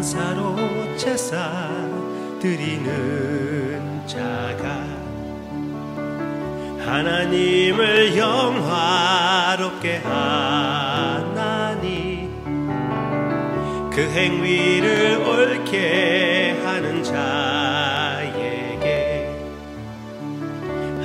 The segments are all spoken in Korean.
감사로 제사 드리는 자가 하나님을 영화롭게 하나니 그 행위를 옳게 하는 자에게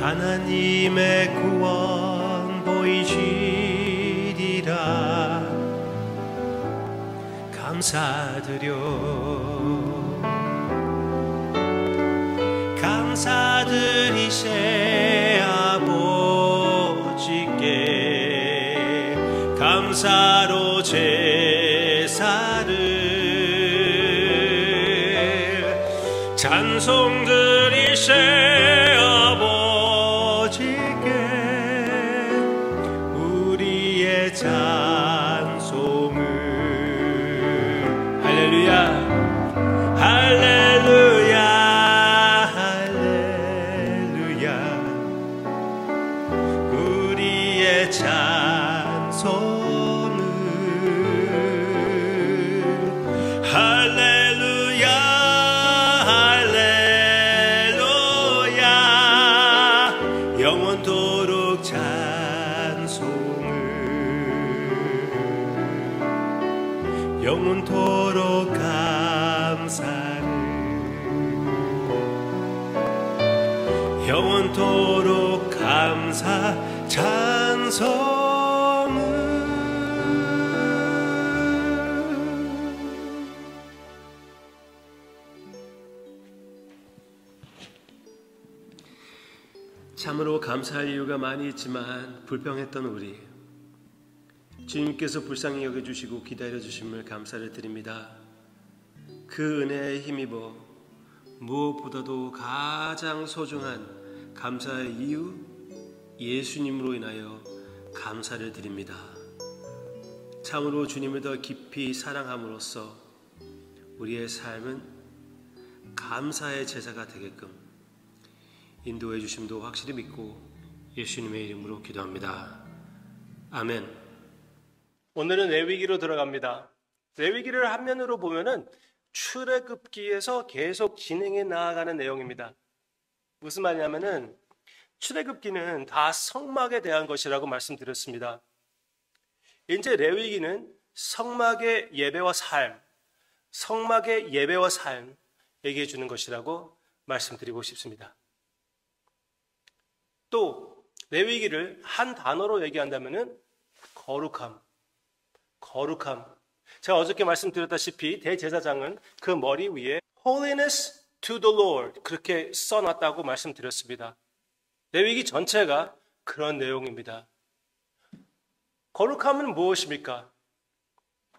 하나님의 구원 보이시리라. 감사드려 감사드리세 아버지께 감사로 제사를 찬송 드리세 아버지께 우리의 찬송을 할렐루야 할렐루야 할렐루야 우리의 찬송을 할렐루야 할렐루야 영원토록 찬송을 영원토록 감사를 영원토록 감사 찬송을 참으로 감사할 이유가 많이 있지만 불평했던 우리 주님께서 불쌍히 여겨주시고 기다려주심을 감사를 드립니다. 그 은혜에 힘입어 무엇보다도 가장 소중한 감사의 이유 예수님으로 인하여 감사를 드립니다. 참으로 주님을 더 깊이 사랑함으로써 우리의 삶은 감사의 제사가 되게끔 인도해 주심도 확실히 믿고 예수님의 이름으로 기도합니다. 아멘. 오늘은 레위기로 들어갑니다. 레위기를 한면으로 보면은 출애굽기에서 계속 진행해 나아가는 내용입니다. 무슨 말이냐면은 출애굽기는 다 성막에 대한 것이라고 말씀드렸습니다. 이제 레위기는 성막의 예배와 삶, 성막의 예배와 삶 얘기해 주는 것이라고 말씀드리고 싶습니다. 또 레위기를 한 단어로 얘기한다면은 거룩함. 제가 어저께 말씀드렸다시피 대제사장은 그 머리 위에 Holiness to the Lord 그렇게 써놨다고 말씀드렸습니다. 레위기 전체가 그런 내용입니다. 거룩함은 무엇입니까?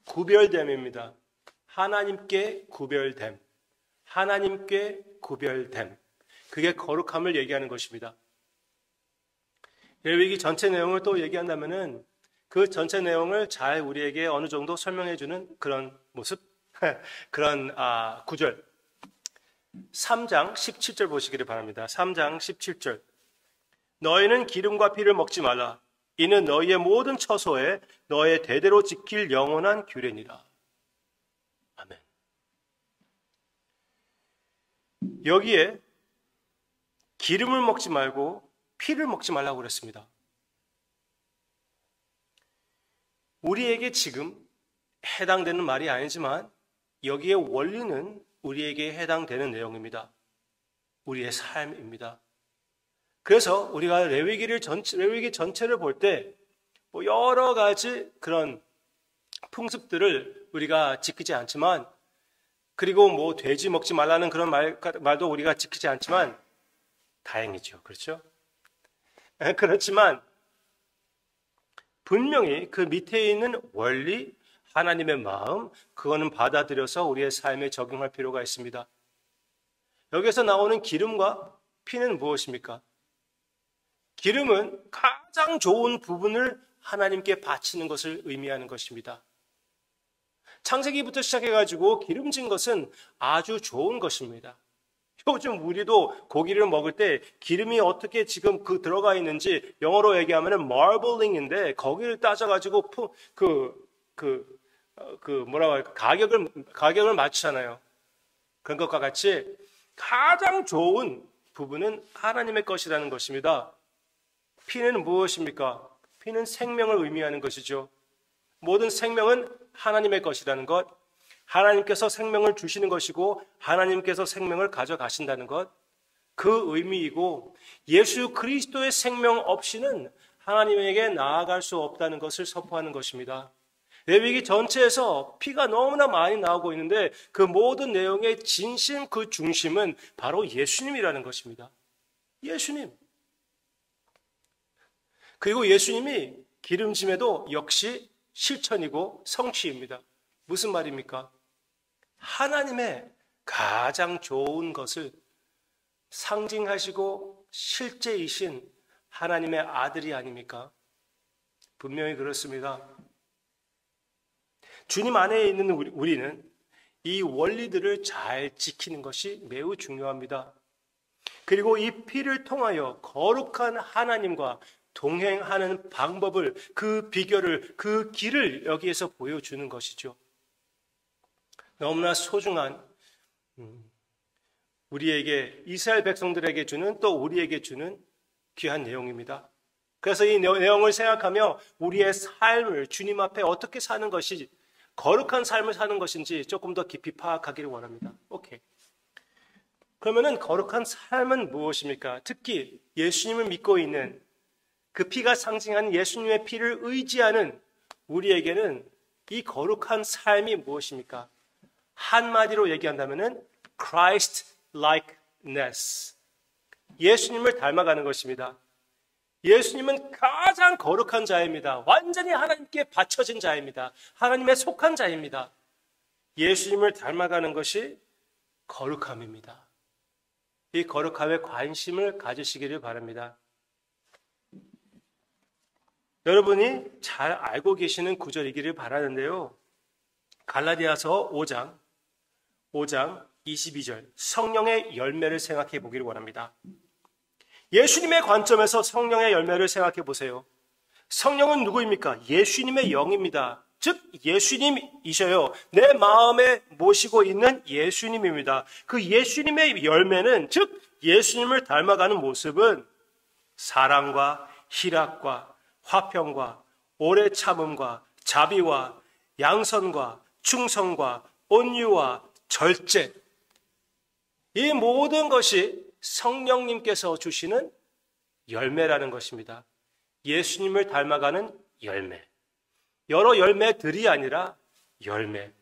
구별됨입니다. 하나님께 구별됨. 하나님께 구별됨. 그게 거룩함을 얘기하는 것입니다. 레위기 전체 내용을 또 얘기한다면은 그 전체 내용을 잘 우리에게 어느 정도 설명해 주는 그런 모습, 그런 구절. 3장 17절 보시기를 바랍니다. 3장 17절. 너희는 기름과 피를 먹지 말라. 이는 너희의 모든 처소에 너의 대대로 지킬 영원한 규례니라. 아멘. 여기에 기름을 먹지 말고 피를 먹지 말라고 그랬습니다. 우리에게 지금 해당되는 말이 아니지만 여기에 원리는 우리에게 해당되는 내용입니다. 우리의 삶입니다. 그래서 우리가 레위기 전체를 볼 때 여러 가지 그런 풍습들을 우리가 지키지 않지만 그리고 돼지 먹지 말라는 그런 말도 우리가 지키지 않지만 다행이죠. 그렇죠? 그렇지만 분명히 그 밑에 있는 원리, 하나님의 마음, 그거는 받아들여서 우리의 삶에 적용할 필요가 있습니다. 여기서 나오는 기름과 피는 무엇입니까? 기름은 가장 좋은 부분을 하나님께 바치는 것을 의미하는 것입니다. 창세기부터 시작해가지고 기름진 것은 아주 좋은 것입니다. 요즘 우리도 고기를 먹을 때 기름이 어떻게 지금 들어가 있는지 영어로 얘기하면 marbling인데 거기를 따져가지고 뭐라고 할까? 가격을 맞추잖아요. 그런 것과 같이 가장 좋은 부분은 하나님의 것이라는 것입니다. 피는 무엇입니까? 피는 생명을 의미하는 것이죠. 모든 생명은 하나님의 것이라는 것, 하나님께서 생명을 주시는 것이고 하나님께서 생명을 가져가신다는 것, 그 의미이고 예수 그리스도의 생명 없이는 하나님에게 나아갈 수 없다는 것을 선포하는 것입니다. 레위기 전체에서 피가 너무나 많이 나오고 있는데 그 모든 내용의 진심 그 중심은 바로 예수님이라는 것입니다. 예수님. 그리고 예수님이 기름짐에도 역시 실천이고 성취입니다. 무슨 말입니까? 하나님의 가장 좋은 것을 상징하시고 실제이신 하나님의 아들이 아닙니까? 분명히 그렇습니다. 주님 안에 있는 우리는 이 원리들을 잘 지키는 것이 매우 중요합니다. 그리고 이 피를 통하여 거룩한 하나님과 동행하는 방법을, 그 비결을, 그 길을 여기에서 보여주는 것이죠. 너무나 소중한 우리에게, 이스라엘 백성들에게 주는, 또 우리에게 주는 귀한 내용입니다. 그래서 이 내용을 생각하며 우리의 삶을 주님 앞에 어떻게 사는 것이, 거룩한 삶을 사는 것인지 조금 더 깊이 파악하기를 원합니다. 오케이. 그러면은 거룩한 삶은 무엇입니까? 특히 예수님을 믿고 있는, 그 피가 상징하는 예수님의 피를 의지하는 우리에게는 이 거룩한 삶이 무엇입니까? 한마디로 얘기한다면은 Christ-likeness. 예수님을 닮아가는 것입니다. 예수님은 가장 거룩한 자입니다. 완전히 하나님께 바쳐진 자입니다. 하나님의 속한 자입니다. 예수님을 닮아가는 것이 거룩함입니다. 이 거룩함에 관심을 가지시기를 바랍니다. 여러분이 잘 알고 계시는 구절이기를 바라는데요. 갈라디아서 5장 22절, 성령의 열매를 생각해 보기를 원합니다. 예수님의 관점에서 성령의 열매를 생각해 보세요. 성령은 누구입니까? 예수님의 영입니다. 즉 예수님이셔요. 내 마음에 모시고 있는 예수님입니다. 그 예수님의 열매는, 즉 예수님을 닮아가는 모습은 사랑과 희락과 화평과 오래 참음과 자비와 양선과 충성과 온유와 절제, 이 모든 것이 성령님께서 주시는 열매라는 것입니다. 예수님을 닮아가는 열매. 여러 열매들이 아니라 열매.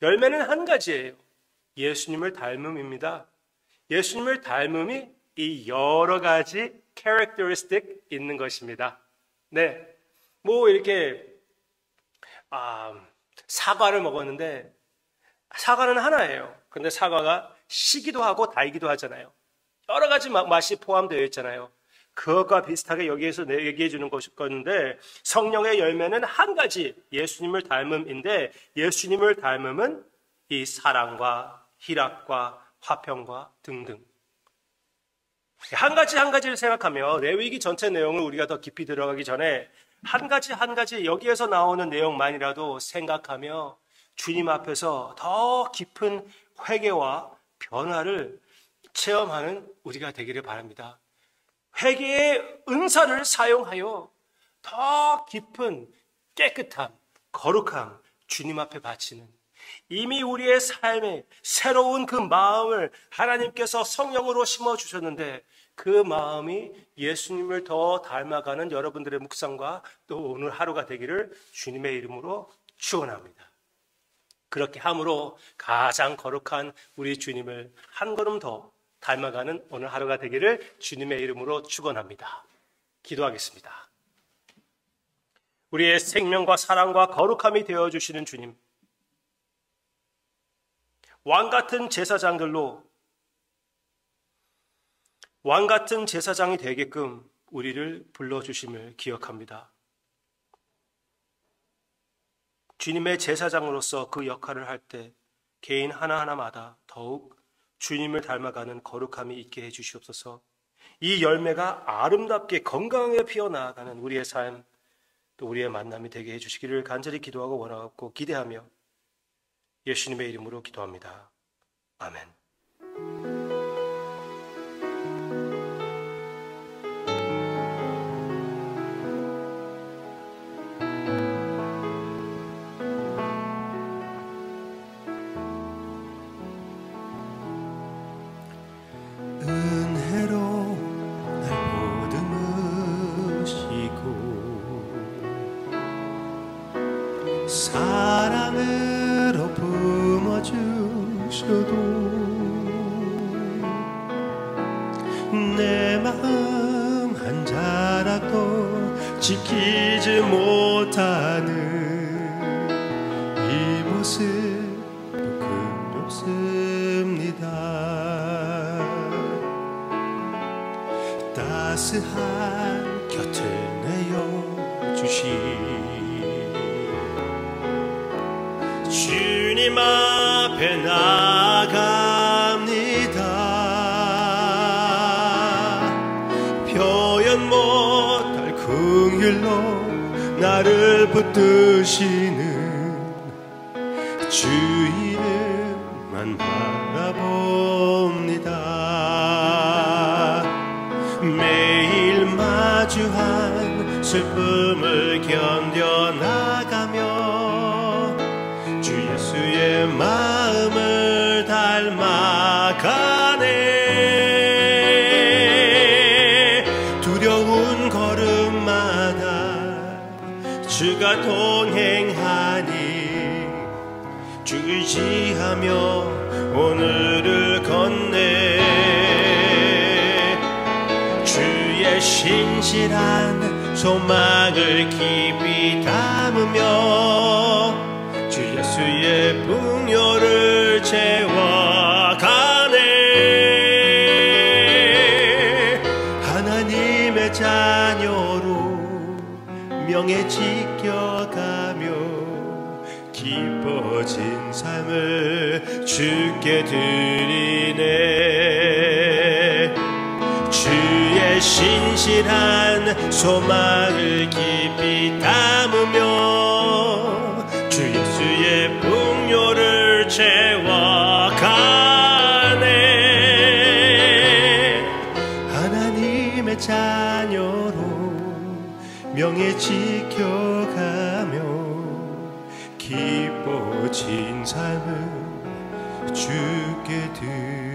열매는 한 가지예요. 예수님을 닮음입니다. 예수님을 닮음이 이 여러 가지 characteristic 있는 것입니다. 네. 이렇게, 사과를 먹었는데, 사과는 하나예요. 근데 사과가 시기도 하고 달기도 하잖아요. 여러 가지 맛이 포함되어 있잖아요. 그것과 비슷하게 여기에서 얘기해 주는 건데, 성령의 열매는 한 가지, 예수님을 닮음인데, 예수님을 닮음은 이 사랑과 희락과 화평과 등등. 한 가지를 생각하며 레위기 전체 내용을 우리가 더 깊이 들어가기 전에 한 가지 여기에서 나오는 내용만이라도 생각하며 주님 앞에서 더 깊은 회개와 변화를 체험하는 우리가 되기를 바랍니다. 회개의 은사를 사용하여 더 깊은 깨끗함, 거룩함 주님 앞에 바치는, 이미 우리의 삶에 새로운 그 마음을 하나님께서 성령으로 심어주셨는데 그 마음이 예수님을 더 닮아가는 여러분들의 묵상과 또 오늘 하루가 되기를 주님의 이름으로 축원합니다. 그렇게 함으로 가장 거룩한 우리 주님을 한 걸음 더 닮아가는 오늘 하루가 되기를 주님의 이름으로 축원합니다. 기도하겠습니다. 우리의 생명과 사랑과 거룩함이 되어주시는 주님, 왕같은 제사장이 되게끔 우리를 불러주심을 기억합니다. 주님의 제사장으로서 그 역할을 할 때 개인 하나하나마다 더욱 주님을 닮아가는 거룩함이 있게 해주시옵소서. 이 열매가 아름답게 건강하게 피어나가는 우리의 삶 또 우리의 만남이 되게 해주시기를 간절히 기도하고 원하고 기대하며 예수님의 이름으로 기도합니다. 아멘. 사랑으로 품어주셔도 내 마음 한 자락도 지키지 못하는 이 모습 부끄럽습니다. 따스한 곁을 내어주시 주님 앞에 나갑니다. 표현 못할 긍휼로 나를 붙드시는 주 이름만 바라봅니다. 매일 마주한 슬픔을 견뎌나가며 예수의 마음을 닮아가네. 두려운 걸음마다 주가 동행하니 주 의지하며 오늘을 걷네. 주의 신실한 소망을 깊이 담으며 주 예수의 풍요를 채워가네. 하나님의 자녀로 명예 지켜가며 기뻐진 삶을 주께 드리네. 주의 신실한 소망을 깊이 담으며 주 예수의 풍요를 채워가네. 하나님의 자녀로 명예 지켜가며 기뻐진 삶을 주께 드리네.